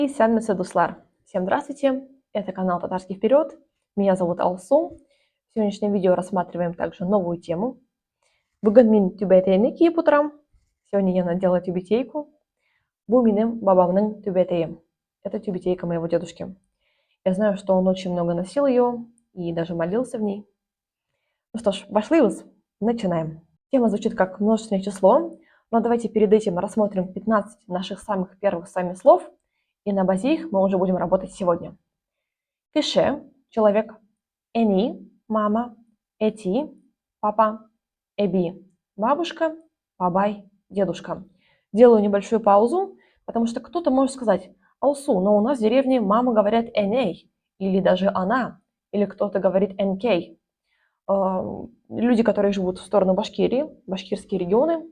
И сәлеметсіз достар. Всем здравствуйте. Это канал Татарский вперед. Меня зовут Алсу. В сегодняшнем видео рассматриваем также новую тему. Бүгін мен түбәтейні киіп отырам. Сегодня я надела тюбетейку. Бұл менің бабамның тюбетейі. Это тюбетейка моего дедушки. Я знаю, что он очень много носил ее и даже молился в ней. Ну что ж, пошли, начинаем. Тема звучит как множественное число, но давайте перед этим рассмотрим 15 наших самых первых с вами слов, и на базе их мы уже будем работать сегодня. Кеше – человек, эни – мама, эти – папа, эби – бабушка, бабай – дедушка. Делаю небольшую паузу, потому что кто-то может сказать: Алсу, но у нас в деревне мама говорят эней, или даже она, или кто-то говорит энкей. Люди, которые живут в сторону Башкирии, башкирские регионы,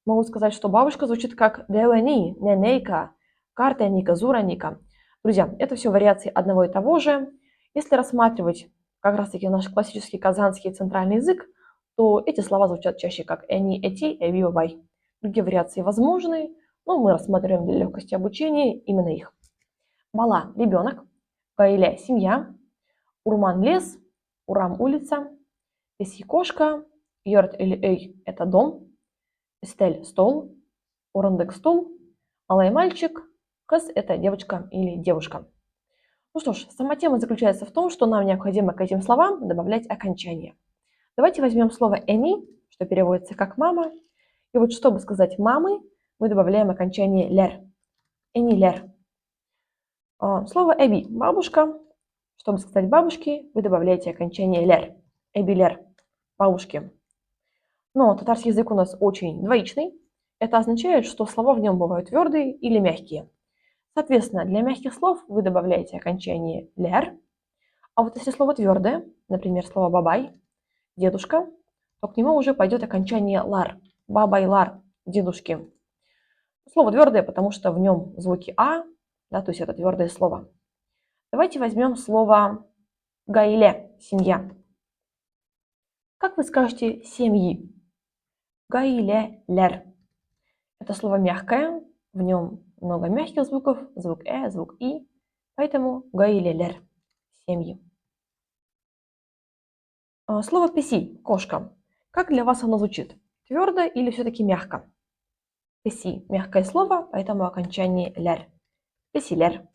могут сказать, что бабушка звучит как деуэни, ненейка, картеника, зураника. Друзья, это все вариации одного и того же. Если рассматривать как раз-таки наш классический казанский центральный язык, то эти слова звучат чаще как эни, эти, эби, бабай. Другие вариации возможны, но мы рассматриваем для легкости обучения именно их. Бала – ребенок, гаиле – семья, урман – лес, урам – улица, песи – кошка, йорт или эй – это дом, стель – стол, урандык – стул, малый мальчик, кыз – это девочка или девушка. Ну что ж, сама тема заключается в том, что нам необходимо к этим словам добавлять окончание. Давайте возьмем слово эни, что переводится как мама, и вот чтобы сказать мамы, мы добавляем окончание лер. Эни лер. Слово эби – бабушка. Чтобы сказать бабушки, вы добавляете окончание лер. Эби лер. Бабушки. Но татарский язык у нас очень двоичный. Это означает, что слова в нем бывают твердые или мягкие. Соответственно, для мягких слов вы добавляете окончание лер. А вот если слово твердое, например, слово бабай, дедушка, то к нему уже пойдет окончание лар. Бабай лар, дедушки. Слово твердое, потому что в нем звуки а, да, то есть это твердое слово. Давайте возьмем слово гаиле, семья. Как вы скажете семьи? Гаиле лер. Это слово мягкое, в нем много мягких звуков, звук звук и, поэтому гаиле лер, семьи. Слово песи, кошка. Как для вас оно звучит? Твердо или все-таки мягко? Песи, мягкое слово, поэтому окончание лер. Песи лер,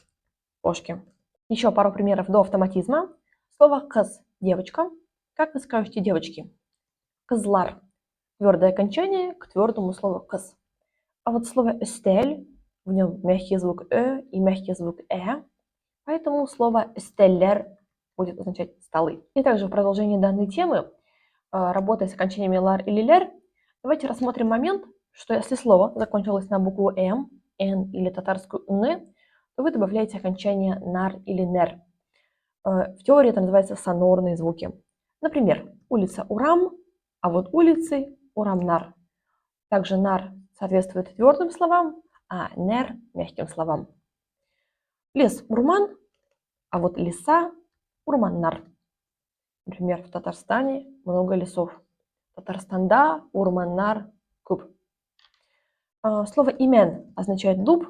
кошки. Еще пару примеров до автоматизма. Слово кыз, девочка. Как вы скажете девочки? Кызлар. Твердое окончание к твердому слову кыз. А вот слово эстель, в нем мягкий звук и мягкий звук поэтому слово эстеллер будет означать столы. И также в продолжении данной темы, работая с окончаниями лар или лер, давайте рассмотрим момент, что если слово закончилось на букву н или татарскую н, то вы добавляете окончание нар или нер. В теории это называется сонорные звуки. Например, улица Урам, а вот улицы Урамнар. Также нар соответствует твердым словам, а нер – мягким словам. Лес Урман, а вот леса Урманнар. Например, в Татарстане много лесов. Татарстанда Урманнар куб. Слово имен означает дуб,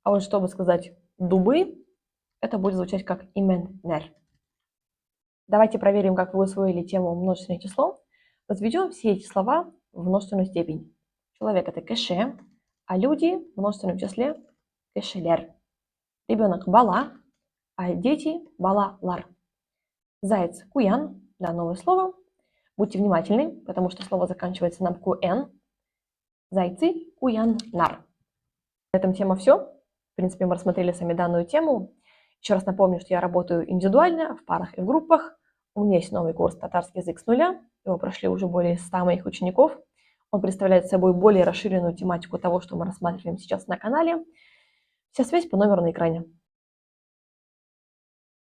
а вот чтобы сказать дубы, это будет звучать как имен-нер. Давайте проверим, как вы усвоили тему множественное число. Возведем все эти слова в множественную степень. Человек – это кеше, а люди в множественном числе – кешелер. Ребенок – бала, а дети – бала-лар. Заяц – куян, да, новое слово. Будьте внимательны, потому что слово заканчивается на букву «н». Зайцы – куян-нар. На этом тема все. В принципе, мы рассмотрели сами данную тему. Еще раз напомню, что я работаю индивидуально, в парах и в группах. У меня есть новый курс «Татарский язык с нуля». Его прошли уже более 100 моих учеников. Он представляет собой более расширенную тематику того, что мы рассматриваем сейчас на канале. Вся связь по номеру на экране.